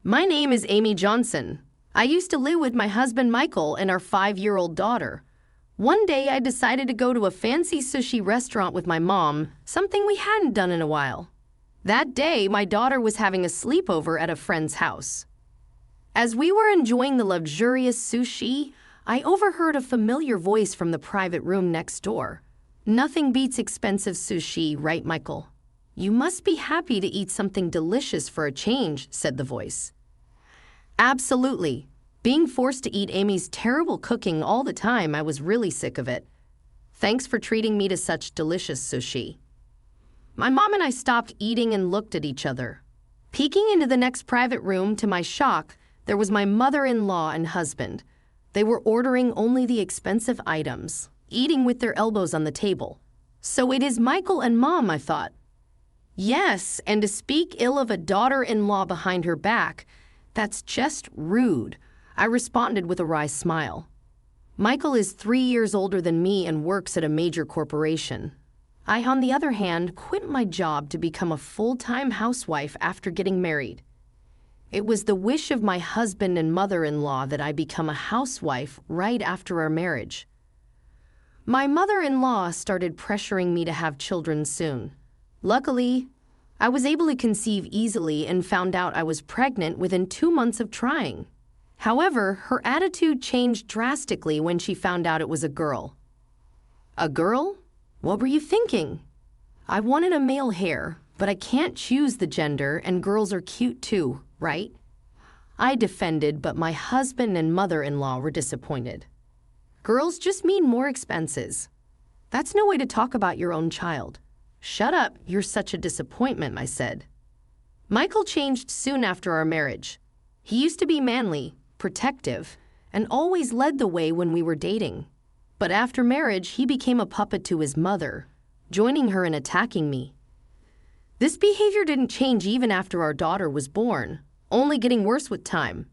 My name is Amy Johnson. I used to live with my husband Michael and our 5-year-old daughter. One day I decided to go to a fancy sushi restaurant with my mom, something we hadn't done in a while. That day, my daughter was having a sleepover at a friend's house. As we were enjoying the luxurious sushi, I overheard a familiar voice from the private room next door. "Nothing beats expensive sushi, right, Michael? You must be happy to eat something delicious for a change," said the voice. Absolutely. Being forced to eat Amy's terrible cooking all the time, I was really sick of it. Thanks for treating me to such delicious sushi. My mom and I stopped eating and looked at each other. Peeking into the next private room, to my shock, there was my mother-in-law and husband. They were ordering only the expensive items, eating with their elbows on the table. So it is Michael and Mom, I thought. Yes, and to speak ill of a daughter-in-law behind her back, that's just rude, I responded with a wry smile. Michael is 3 years older than me and works at a major corporation. I, on the other hand, quit my job to become a full-time housewife after getting married. It was the wish of my husband and mother-in-law that I become a housewife right after our marriage. My mother-in-law started pressuring me to have children soon. Luckily, I was able to conceive easily and found out I was pregnant within 2 months of trying. However, her attitude changed drastically when she found out it was a girl. A girl? What were you thinking? I wanted a male hair, but I can't choose the gender, and girls are cute too, right? I defended, but my husband and mother-in-law were disappointed. Girls just mean more expenses. That's no way to talk about your own child. Shut up, you're such a disappointment, I said. Michael changed soon after our marriage. He used to be manly, protective, and always led the way when we were dating. But after marriage, he became a puppet to his mother, joining her in attacking me. This behavior didn't change even after our daughter was born, only getting worse with time.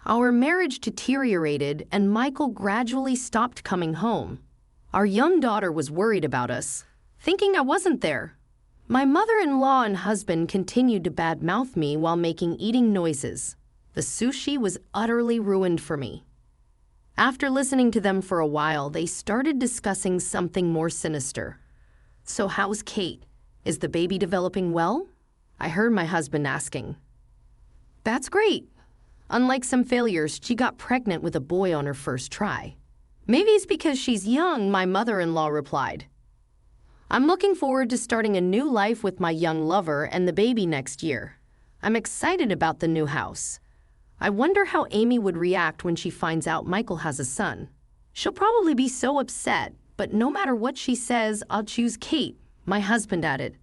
Our marriage deteriorated, and Michael gradually stopped coming home. Our young daughter was worried about us, thinking I wasn't there. My mother-in-law and husband continued to badmouth me while making eating noises. The sushi was utterly ruined for me. After listening to them for a while, they started discussing something more sinister. "So how's Kate? Is the baby developing well?" I heard my husband asking. "That's great. Unlike some failures, she got pregnant with a boy on her first try." "Maybe it's because she's young," my mother-in-law replied. "I'm looking forward to starting a new life with my young lover and the baby next year. I'm excited about the new house. I wonder how Amy would react when she finds out Michael has a son. She'll probably be so upset, but no matter what she says, I'll choose Kate," my husband added.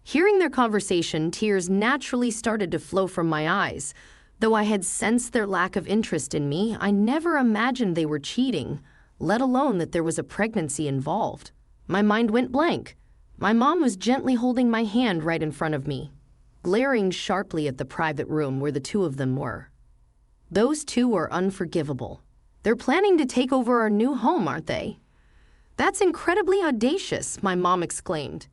Hearing their conversation, tears naturally started to flow from my eyes. Though I had sensed their lack of interest in me, I never imagined they were cheating, let alone that there was a pregnancy involved. My mind went blank. My mom was gently holding my hand right in front of me, glaring sharply at the private room where the two of them were. Those two are unforgivable. They're planning to take over our new home, aren't they? "That's incredibly audacious," my mom exclaimed.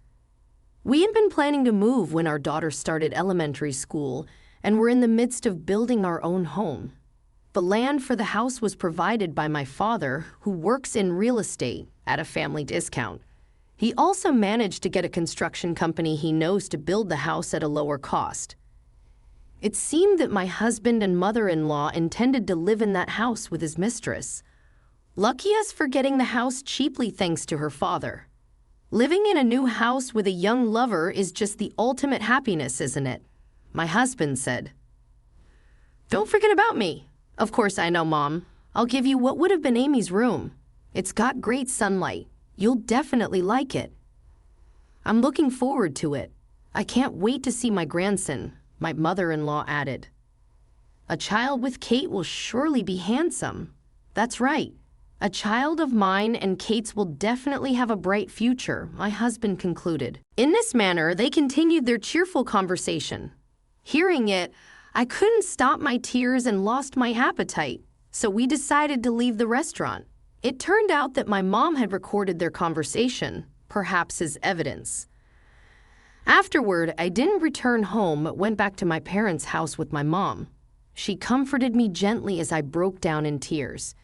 We had been planning to move when our daughter started elementary school, and were in the midst of building our own home. The land for the house was provided by my father, who works in real estate at a family discount. He also managed to get a construction company he knows to build the house at a lower cost. It seemed that my husband and mother-in-law intended to live in that house with his mistress. Lucky us for getting the house cheaply thanks to her father. Living in a new house with a young lover is just the ultimate happiness, isn't it? My husband said. "Don't forget about me." "Of course I know, Mom. I'll give you what would have been Amy's room. It's got great sunlight. You'll definitely like it." "I'm looking forward to it. I can't wait to see my grandson," my mother-in-law added. "A child with Kate will surely be handsome." "That's right. A child of mine and Kate's will definitely have a bright future," my husband concluded. In this manner, they continued their cheerful conversation. Hearing it, I couldn't stop my tears and lost my appetite, so we decided to leave the restaurant. It turned out that my mom had recorded their conversation, perhaps as evidence. Afterward, I didn't return home but went back to my parents' house with my mom. She comforted me gently as I broke down in tears.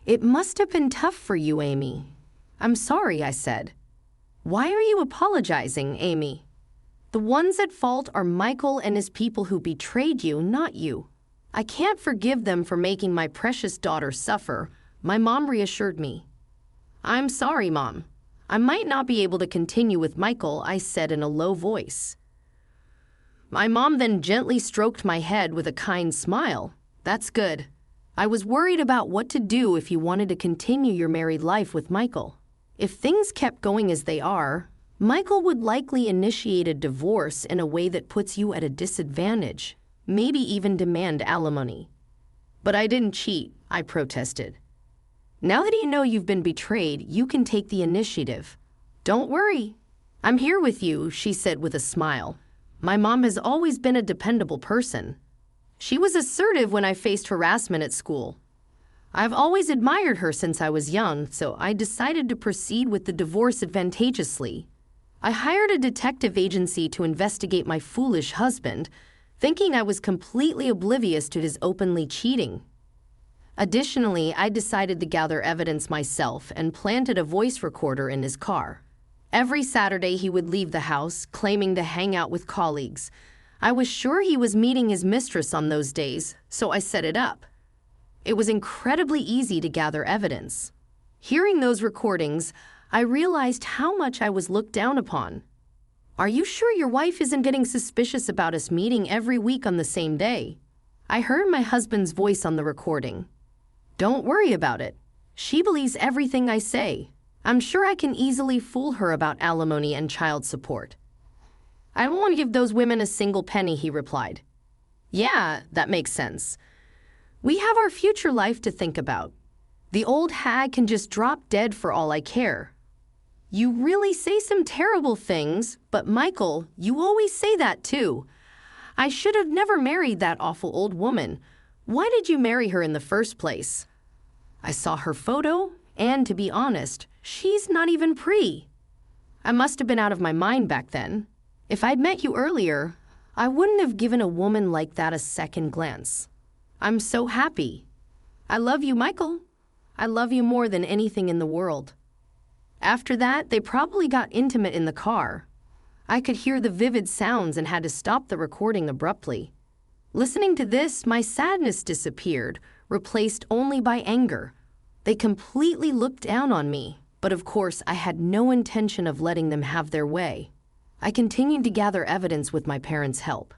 "It must have been tough for you, Amy." "I'm sorry," I said. "Why are you apologizing, Amy?" "The ones at fault are Michael and his people who betrayed you, not you. I can't forgive them for making my precious daughter suffer," my mom reassured me. "I'm sorry, Mom. I might not be able to continue with Michael," I said in a low voice. My mom then gently stroked my head with a kind smile. "That's good. I was worried about what to do if you wanted to continue your married life with Michael. If things kept going as they are, Michael would likely initiate a divorce in a way that puts you at a disadvantage, maybe even demand alimony." "But I didn't cheat," I protested. "Now that you know you've been betrayed, you can take the initiative. Don't worry. I'm here with you," she said with a smile. My mom has always been a dependable person. She was assertive when I faced harassment at school. I've always admired her since I was young, so I decided to proceed with the divorce advantageously. I hired a detective agency to investigate my foolish husband, thinking I was completely oblivious to his openly cheating. Additionally, I decided to gather evidence myself and planted a voice recorder in his car. Every Saturday he would leave the house, claiming to hang out with colleagues. I was sure he was meeting his mistress on those days, so I set it up. It was incredibly easy to gather evidence. Hearing those recordings, I realized how much I was looked down upon. "Are you sure your wife isn't getting suspicious about us meeting every week on the same day?" I heard my husband's voice on the recording. "Don't worry about it. She believes everything I say. I'm sure I can easily fool her about alimony and child support." "I won't give those women a single penny," he replied. "Yeah, that makes sense. We have our future life to think about. The old hag can just drop dead for all I care." "You really say some terrible things, but Michael, you always say that too. I should have never married that awful old woman. Why did you marry her in the first place?" I saw her photo, and to be honest, she's not even pretty. I must have been out of my mind back then. If I'd met you earlier, I wouldn't have given a woman like that a second glance. I'm so happy. I love you, Michael. I love you more than anything in the world. After that, they probably got intimate in the car. I could hear the vivid sounds and had to stop the recording abruptly. Listening to this, my sadness disappeared, replaced only by anger. They completely looked down on me, but of course I had no intention of letting them have their way. I continued to gather evidence with my parents' help.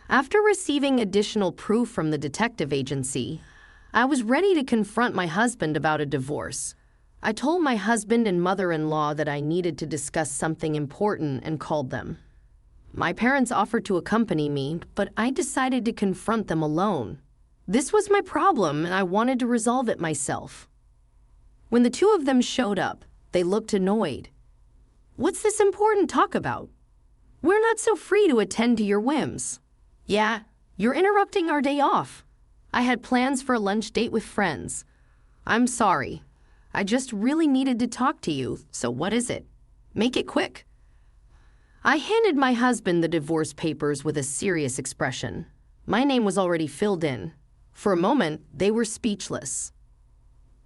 After receiving additional proof from the detective agency, I was ready to confront my husband about a divorce. I told my husband and mother-in-law that I needed to discuss something important and called them. My parents offered to accompany me, but I decided to confront them alone. This was my problem, and I wanted to resolve it myself. When the two of them showed up, they looked annoyed. "What's this important talk about? We're not so free to attend to your whims." "Yeah, you're interrupting our day off. I had plans for a lunch date with friends." "I'm sorry. I just really needed to talk to you, so what is it? Make it quick." I handed my husband the divorce papers with a serious expression. My name was already filled in. For a moment, they were speechless.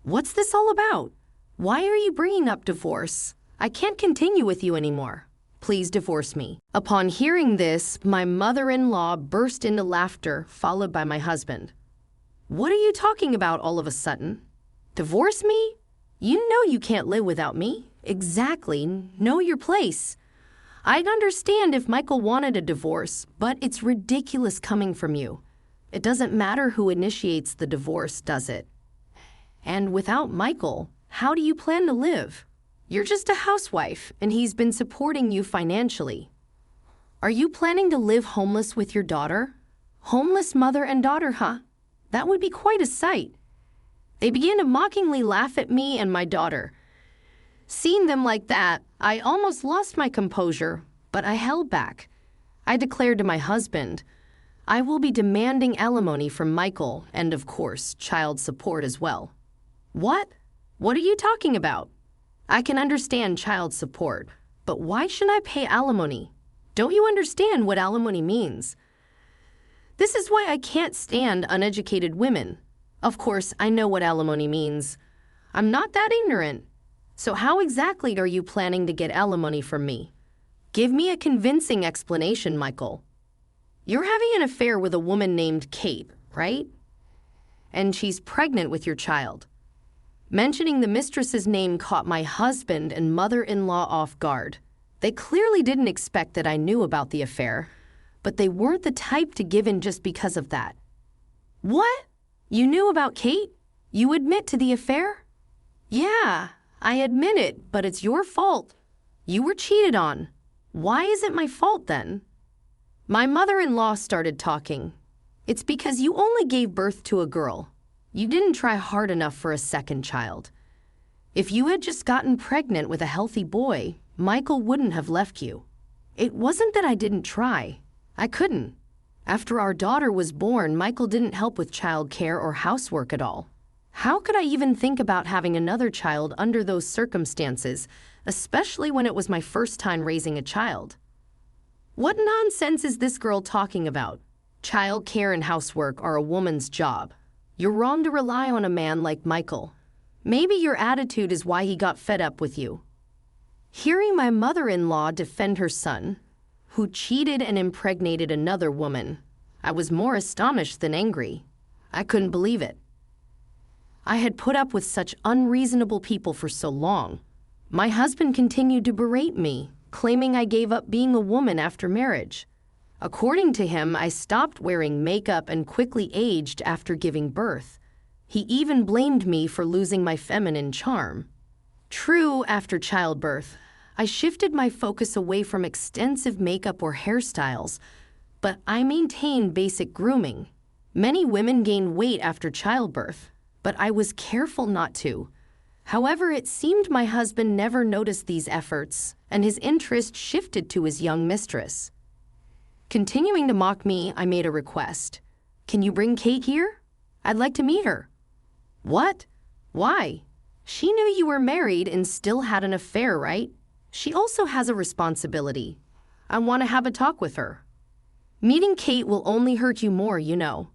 "What's this all about? Why are you bringing up divorce? I can't continue with you anymore. Please divorce me." Upon hearing this, my mother-in-law burst into laughter, followed by my husband. "What are you talking about all of a sudden? Divorce me? You know you can't live without me. Exactly. Know your place. I'd understand if Michael wanted a divorce, but it's ridiculous coming from you. It doesn't matter who initiates the divorce, does it? And without Michael, how do you plan to live? You're just a housewife, and he's been supporting you financially. Are you planning to live homeless with your daughter? Homeless mother and daughter, huh? That would be quite a sight." They began to mockingly laugh at me and my daughter. Seeing them like that, I almost lost my composure, but I held back. I declared to my husband, "I will be demanding alimony from Michael and, of course, child support as well." "What? What are you talking about? I can understand child support, But why should I pay alimony? Don't you understand what alimony means? This is why I can't stand uneducated women. Of course, I know what alimony means. I'm not that ignorant. So how exactly are you planning to get alimony from me? Give me a convincing explanation, Michael. You're having an affair with a woman named Kate, right? And she's pregnant with your child. Mentioning the mistress's name caught my husband and mother-in-law off guard. They clearly didn't expect that I knew about the affair, but they weren't the type to give in just because of that. What? You knew about Kate? You admit to the affair? Yeah, I admit it, but it's your fault. You were cheated on. Why is it my fault then? My mother-in-law started talking. It's because you only gave birth to a girl. You didn't try hard enough for a second child. If you had just gotten pregnant with a healthy boy, Michael wouldn't have left you. It wasn't that I didn't try. I couldn't. After our daughter was born, Michael didn't help with child care or housework at all. How could I even think about having another child under those circumstances, especially when it was my first time raising a child? What nonsense is this girl talking about? Child care and housework are a woman's job. You're wrong to rely on a man like Michael. Maybe your attitude is why he got fed up with you. Hearing my mother-in-law defend her son, who cheated and impregnated another woman, I was more astonished than angry. I couldn't believe it. I had put up with such unreasonable people for so long. My husband continued to berate me, claiming I gave up being a woman after marriage. According to him, I stopped wearing makeup and quickly aged after giving birth. He even blamed me for losing my feminine charm. True, after childbirth, I shifted my focus away from extensive makeup or hairstyles, but I maintained basic grooming. Many women gain weight after childbirth, but I was careful not to. However, it seemed my husband never noticed these efforts, and his interest shifted to his young mistress. Continuing to mock me, I made a request. Can you bring Kate here? I'd like to meet her. What? Why? She knew you were married and still had an affair, right? She also has a responsibility. I want to have a talk with her. Meeting Kate will only hurt you more, you know.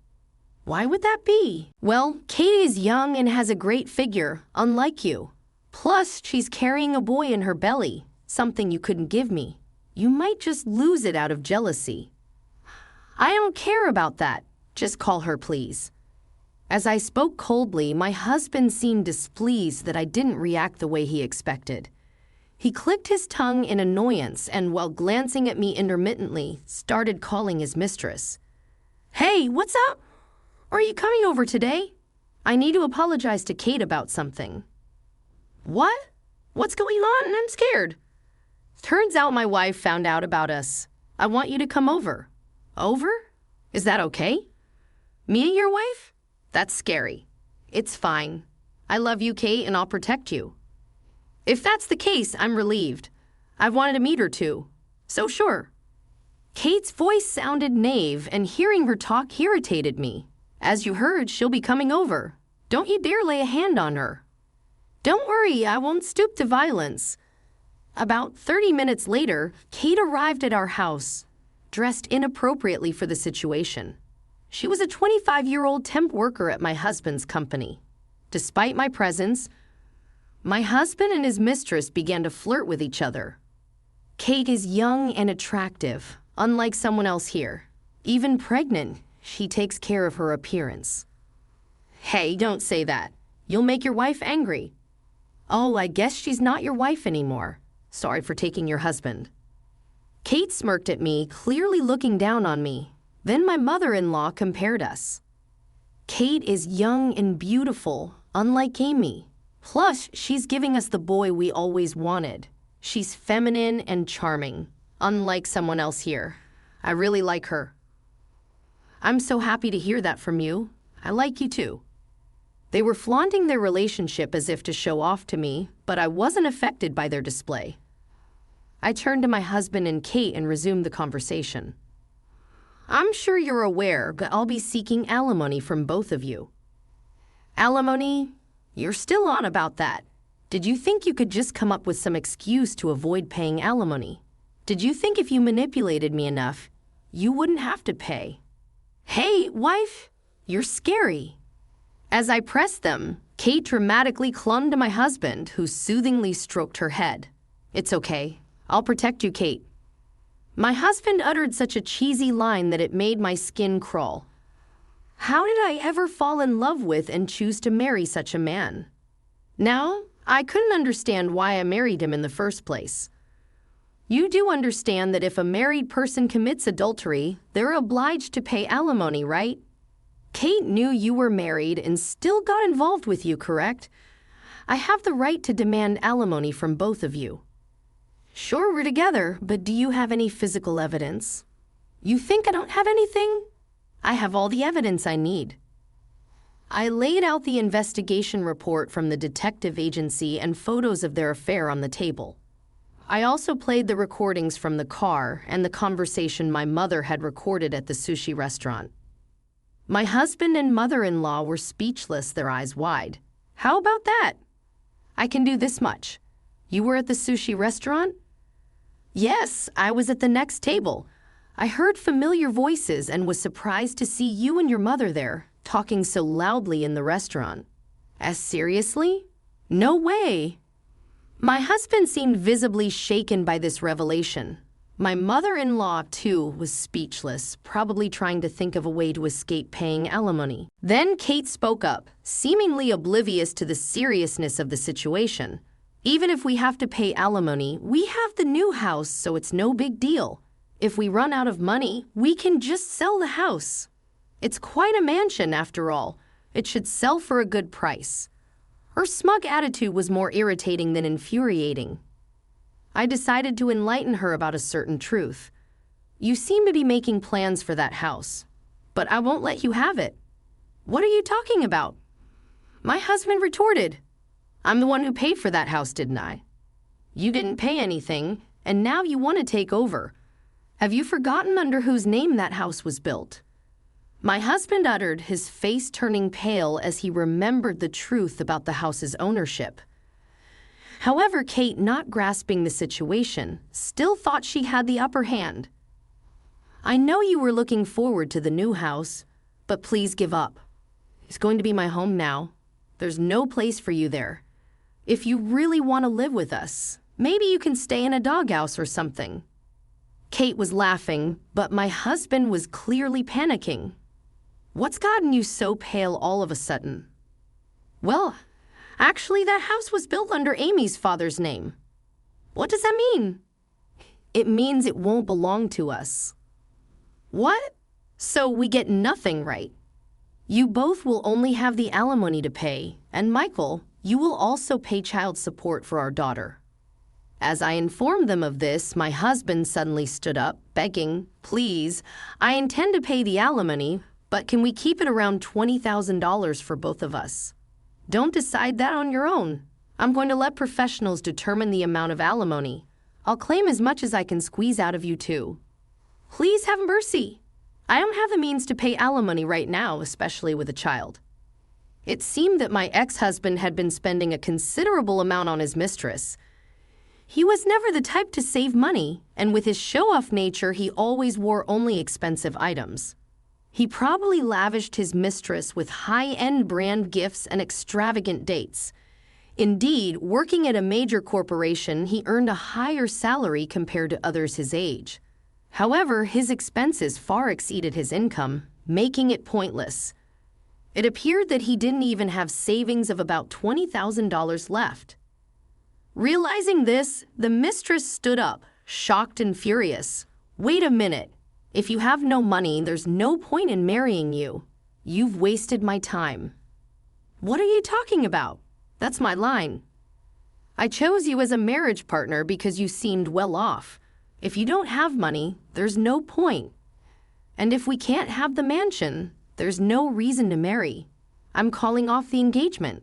Why would that be? Well, Kate is young and has a great figure, unlike you. Plus, she's carrying a boy in her belly, something you couldn't give me. You might just lose it out of jealousy. I don't care about that. Just call her, please. As I spoke coldly, my husband seemed displeased that I didn't react the way he expected. He clicked his tongue in annoyance and, while glancing at me intermittently, started calling his mistress. Hey, what's up? Are you coming over today? I need to apologize to Kate about something. What? What's going on? I'm scared. Turns out my wife found out about us. I want you to come over. Over? Is that okay? Me and your wife? That's scary. It's fine. I love you, Kate, and I'll protect you. If that's the case, I'm relieved. I've wanted to meet her too. So sure. Kate's voice sounded naive, and hearing her talk irritated me. As you heard, she'll be coming over. Don't you dare lay a hand on her. Don't worry, I won't stoop to violence. About 30 minutes later, Kate arrived at our house, dressed inappropriately for the situation. She was a 25-year-old temp worker at my husband's company. Despite my presence, my husband and his mistress began to flirt with each other. Kate is young and attractive, unlike someone else here. Even pregnant, she takes care of her appearance. Hey, don't say that. You'll make your wife angry. Oh, I guess she's not your wife anymore. Sorry for taking your husband. Kate smirked at me, clearly looking down on me. Then my mother-in-law compared us. Kate is young and beautiful, unlike Amy. Plus, she's giving us the boy we always wanted. She's feminine and charming, unlike someone else here. I really like her. I'm so happy to hear that from you. I like you too. They were flaunting their relationship as if to show off to me, but I wasn't affected by their display. I turned to my husband and Kate and resumed the conversation. I'm sure you're aware, but I'll be seeking alimony from both of you. Alimony? You're still on about that. Did you think you could just come up with some excuse to avoid paying alimony? Did you think if you manipulated me enough, you wouldn't have to pay? Hey, wife, you're scary. As I pressed them, Kate dramatically clung to my husband, who soothingly stroked her head. It's okay. I'll protect you, Kate. My husband uttered such a cheesy line that it made my skin crawl. How did I ever fall in love with and choose to marry such a man? Now, I couldn't understand why I married him in the first place. You do understand that if a married person commits adultery, they're obliged to pay alimony, right? Kate knew you were married and still got involved with you, correct? I have the right to demand alimony from both of you. Sure, we're together, but do you have any physical evidence? You think I don't have anything? I have all the evidence I need. I laid out the investigation report from the detective agency and photos of their affair on the table. I also played the recordings from the car and the conversation my mother had recorded at the sushi restaurant. My husband and mother-in-law were speechless, their eyes wide. How about that? I can do this much. You were at the sushi restaurant? Yes, I was at the next table. I heard familiar voices and was surprised to see you and your mother there, talking so loudly in the restaurant. As seriously? No way. My husband seemed visibly shaken by this revelation. My mother-in-law, too, was speechless, probably trying to think of a way to escape paying alimony. Then Kate spoke up, seemingly oblivious to the seriousness of the situation. Even if we have to pay alimony, we have the new house, so it's no big deal. If we run out of money, we can just sell the house. It's quite a mansion, after all. It should sell for a good price. Her smug attitude was more irritating than infuriating. I decided to enlighten her about a certain truth. You seem to be making plans for that house, but I won't let you have it. What are you talking about? My husband retorted. I'm the one who paid for that house, didn't I? You didn't pay anything, and now you want to take over. Have you forgotten under whose name that house was built? My husband uttered, his face turning pale as he remembered the truth about the house's ownership. However, Kate, not grasping the situation, still thought she had the upper hand. I know you were looking forward to the new house, but please give up. It's going to be my home now. There's no place for you there. If you really want to live with us, maybe you can stay in a doghouse or something. Kate was laughing, but my husband was clearly panicking. What's gotten you so pale all of a sudden? Well, actually, that house was built under Amy's father's name. What does that mean? It means it won't belong to us. What? So we get nothing, right? You both will only have the alimony to pay, and Michael, you will also pay child support for our daughter. As I informed them of this, my husband suddenly stood up, begging, please, I intend to pay the alimony, but can we keep it around $20,000 for both of us? Don't decide that on your own. I'm going to let professionals determine the amount of alimony. I'll claim as much as I can squeeze out of you too. Please have mercy. I don't have the means to pay alimony right now, especially with a child. It seemed that my ex-husband had been spending a considerable amount on his mistress. He was never the type to save money, and with his show-off nature, he always wore only expensive items. He probably lavished his mistress with high-end brand gifts and extravagant dates. Indeed, working at a major corporation, he earned a higher salary compared to others his age. However, his expenses far exceeded his income, making it pointless. It appeared that he didn't even have savings of about $20,000 left. Realizing this, the mistress stood up, shocked and furious. Wait a minute. If you have no money, there's no point in marrying you. You've wasted my time. What are you talking about? That's my line. I chose you as a marriage partner because you seemed well off. If you don't have money, there's no point. And if we can't have the mansion, there's no reason to marry. I'm calling off the engagement.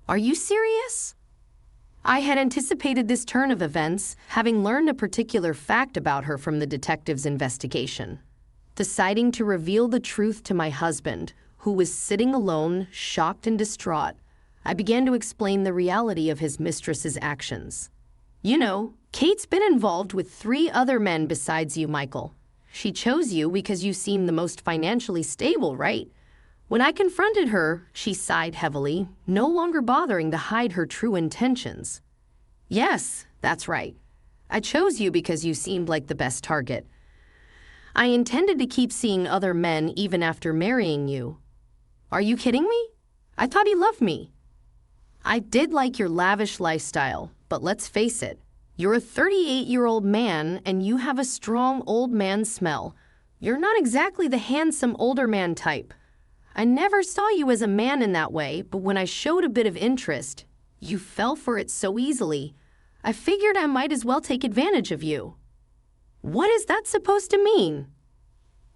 Are you serious? I had anticipated this turn of events, having learned a particular fact about her from the detective's investigation. Deciding to reveal the truth to my husband, who was sitting alone, shocked and distraught, I began to explain the reality of his mistress's actions. You know, Kate's been involved with 3 other men besides you, Michael. She chose you because you seem the most financially stable, right? When I confronted her, she sighed heavily, no longer bothering to hide her true intentions. Yes, that's right. I chose you because you seemed like the best target. I intended to keep seeing other men even after marrying you. Are you kidding me? I thought he loved me. I did like your lavish lifestyle, but let's face it, you're a 38-year-old man and you have a strong old man smell. You're not exactly the handsome older man type. I never saw you as a man in that way, but when I showed a bit of interest, you fell for it so easily. I figured I might as well take advantage of you. What is that supposed to mean?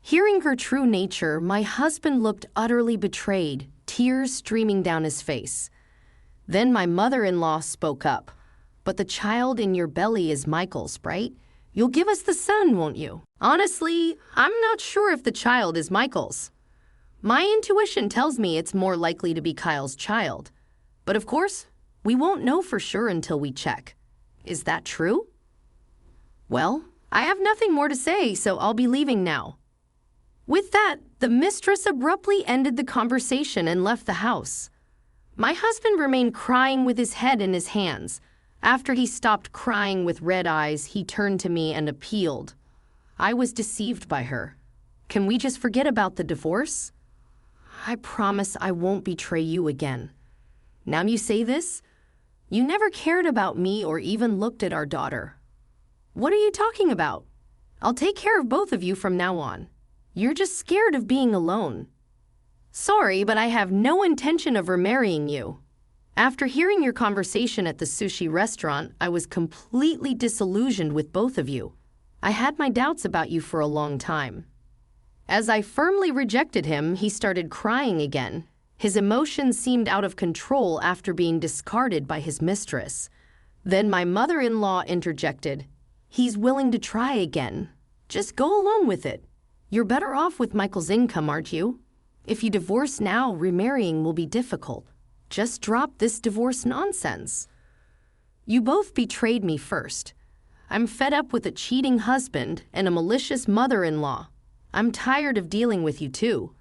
Hearing her true nature, my husband looked utterly betrayed, tears streaming down his face. Then my mother-in-law spoke up. But the child in your belly is Michael's, right? You'll give us the son, won't you? Honestly, I'm not sure if the child is Michael's. My intuition tells me it's more likely to be Kyle's child. But of course, we won't know for sure until we check. Is that true? Well, I have nothing more to say, so I'll be leaving now. With that, the mistress abruptly ended the conversation and left the house. My husband remained crying with his head in his hands. After he stopped crying with red eyes, he turned to me and appealed. I was deceived by her. Can we just forget about the divorce? I promise I won't betray you again. Now you say this? You never cared about me or even looked at our daughter. What are you talking about? I'll take care of both of you from now on. You're just scared of being alone. Sorry, but I have no intention of remarrying you. After hearing your conversation at the sushi restaurant, I was completely disillusioned with both of you. I had my doubts about you for a long time. As I firmly rejected him, he started crying again. His emotions seemed out of control after being discarded by his mistress. Then my mother-in-law interjected. He's willing to try again. Just go along with it. You're better off with Michael's income, aren't you? If you divorce now, remarrying will be difficult. Just drop this divorce nonsense. You both betrayed me first. I'm fed up with a cheating husband and a malicious mother-in-law. I'm tired of dealing with you too.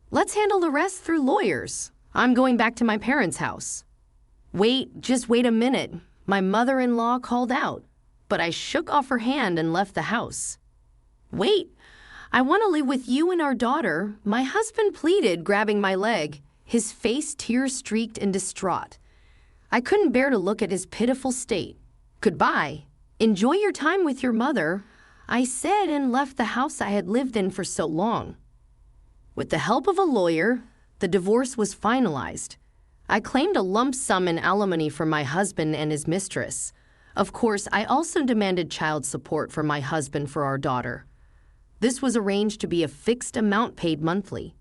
Let's handle the rest through lawyers. I'm going back to my parents' house. Just wait a minute. My mother-in-law called out, but I shook off her hand and left the house. Wait, I want to live with you and our daughter, my husband pleaded, grabbing my leg, his face tear-streaked and distraught. I couldn't bear to look at his pitiful state. Goodbye. Enjoy your time with your mother, I said, and left the house I had lived in for so long. With the help of a lawyer, the divorce was finalized. I claimed a lump sum in alimony for my husband and his mistress. Of course, I also demanded child support for my husband for our daughter. This was arranged to be a fixed amount paid monthly.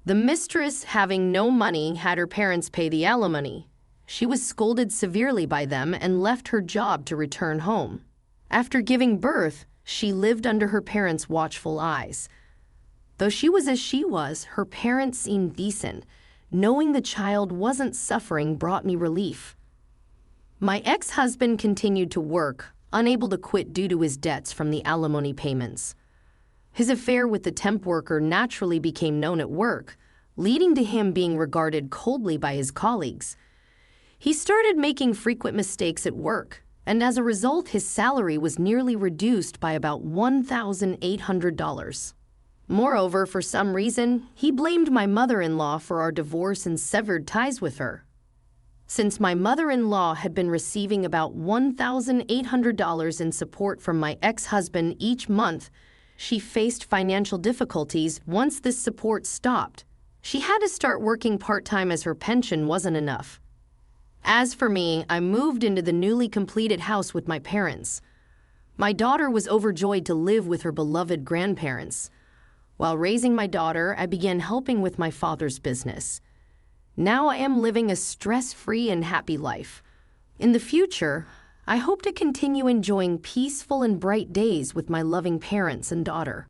The mistress, having no money, had her parents pay the alimony. She was scolded severely by them and left her job to return home. After giving birth, she lived under her parents' watchful eyes. Though she was as she was, her parents seemed decent. Knowing the child wasn't suffering brought me relief. My ex-husband continued to work, unable to quit due to his debts from the alimony payments. His affair with the temp worker naturally became known at work, leading to him being regarded coldly by his colleagues. He started making frequent mistakes at work, and as a result, his salary was nearly reduced by about $1,800. Moreover, for some reason, he blamed my mother-in-law for our divorce and severed ties with her. Since my mother-in-law had been receiving about $1,800 in support from my ex-husband each month, she faced financial difficulties once this support stopped. She had to start working part-time as her pension wasn't enough. As for me, I moved into the newly completed house with my parents. My daughter was overjoyed to live with her beloved grandparents. While raising my daughter, I began helping with my father's business. Now I am living a stress-free and happy life. In the future, I hope to continue enjoying peaceful and bright days with my loving parents and daughter.